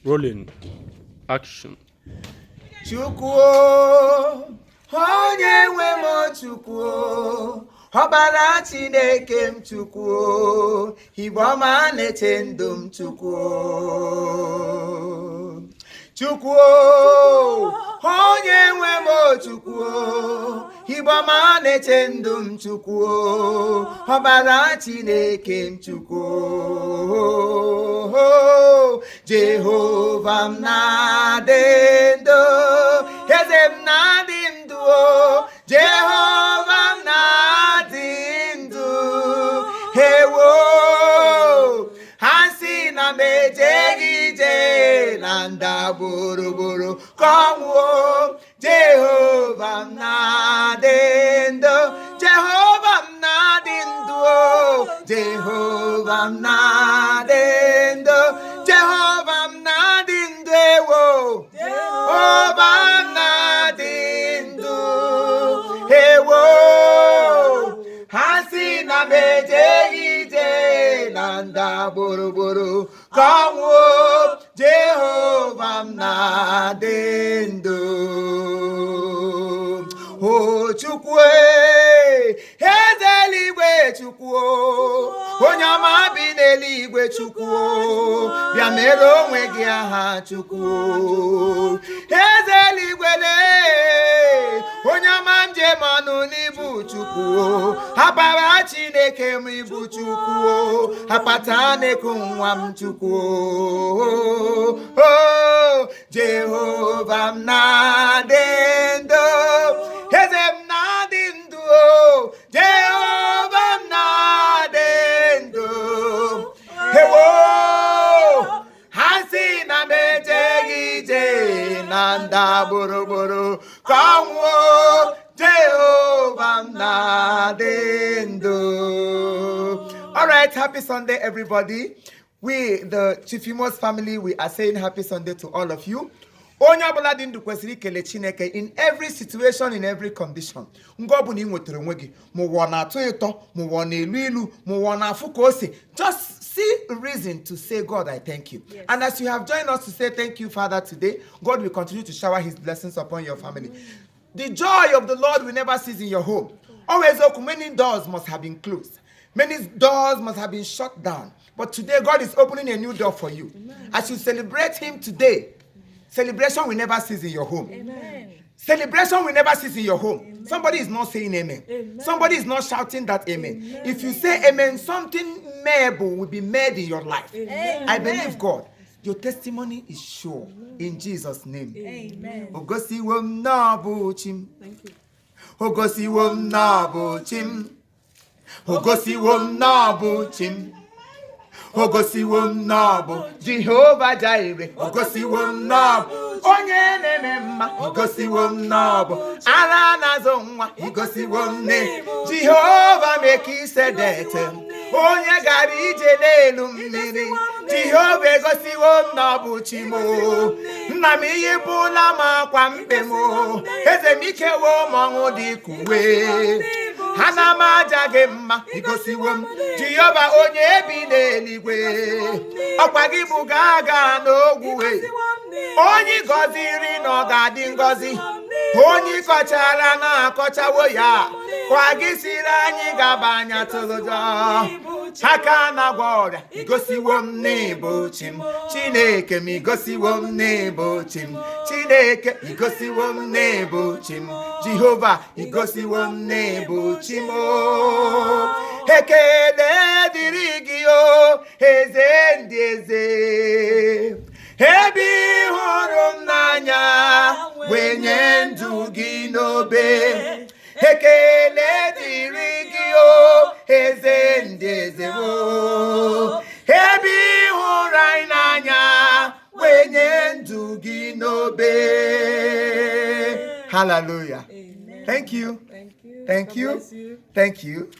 Rolling. Action. Chukwu onye nwe m Chukwu ọbara Chineke m Chukwu Igbo ọma na-eche ndụ m Chukwu onye nwe m Chukwu Igbo ọma na-eche ndụ m Chukwu ọbara Chineke m Chukwu Jehova m na-adị ndụ eze m na-adị ndụ Jehova m na-adị ndụ ewo ha sị na m ejeghị ije na nda gburugburu ka ọ nwụọ Jehova m na-adị ndụ Jehova m na-adị ndụ Jehova m na-adị ndụ Jehova m na-adị ndụ ewo Jehova m na-adị ndụ ewo ha sị na m ejeghị ije na nda gburugburu ka ọ nwụọ Jehova m na-adị ndụ o Chukwu eze eluigwe Chukwu onye ọma bi n'eluigwe Chukwu bịa mere onwe gị aha Chukwu eze eluigwe onye ọma njem ọnụ n'ibu Chukwu abara Chineke m ibu Chukwu akpata na-eku nwa m Chukwu Jehova m na-adị ndụ eze m na-adị ndụ Jehova m na-adị ndụ ewo ha sị na m ejeghị ije na nda gburugburu ka ọ nwụọ Jehova m na-adị ndụ. All right, happy Sunday everybody. We, the Chifimos family, we are saying happy Sunday to all of you. Onye ọbụla dị ndụ kwesịrị ikele Chineke in every situation, in every condition. Mgbe ọ bụla ị nwetara onwe gị, ma ụwa na-atọ ụtọ, ma ụwa na-elu ilu, ma ụwa na-afụ ka ose, just see reason to say, God, I thank you. Yes. And as you have joined us to say thank you, Father, today, God will continue to shower his blessings upon your family. The joy of the Lord will never cease in your home. Always, many doors must have been closed. Many doors must have been shut down. But today, God is opening a new door for you. Amen. As you celebrate him today, celebration will never cease in your home. Amen. Celebration will never cease in your home. Amen. Somebody is not saying amen. Amen. Somebody is not shouting that amen. Amen. If you say amen, something mayable will be made in your life. Amen. I believe God. Your testimony is sure. In Jesus' name. Amen. Ogosiwo m na-abụ chim. Thank you. Ogosiwo m na-abụ chim. Ogosiwo m na-abụ chim. Ogosiwo m na-abụ Jehova Jireh. Ogosiwo m na-abụ onye na-eme mma. Ogosiwo m na-abụ ara na-azụ nwa. Ogosiwo m na-abụ Jehova Mekisedete onye gara ije n'elu mmiri. Jehova egosiwo m na-abụ Chimo. Nna m ihe bụla m akwa mkpe m eze m ikewo m ọṅụ dị ka uwe. Ana m aja gị mma igosiwo m Jehova onye bi n'eluigwe ọkwa gị bụ ga-aga n'ogwuwe onye gọziri na ọ ga-adị ngọzi onye kọchara na-akọchawo ya kwa gị siri anyị gaba anya tụlụjọ aka na-agwọ ọrịa igosiwo m n'ịbụ chi m Chineke m igosiwo m n'ịbụ chi m Chineke igosiwo m n'ịbụ chi m Jehova igosiwo m n'ịbụ chi m ekele dịrị gị o eze ndị eze ebe ị hụrụ m n'anya wee nye ndụ gị n'obe ekele dịrị gị o eze ndị eze o ebe ị hụrụ anyị n'anya wee nye ndụ gị n'obe. Hallelujah. Amen. Thank you. Thank you. Thank you. Thank you.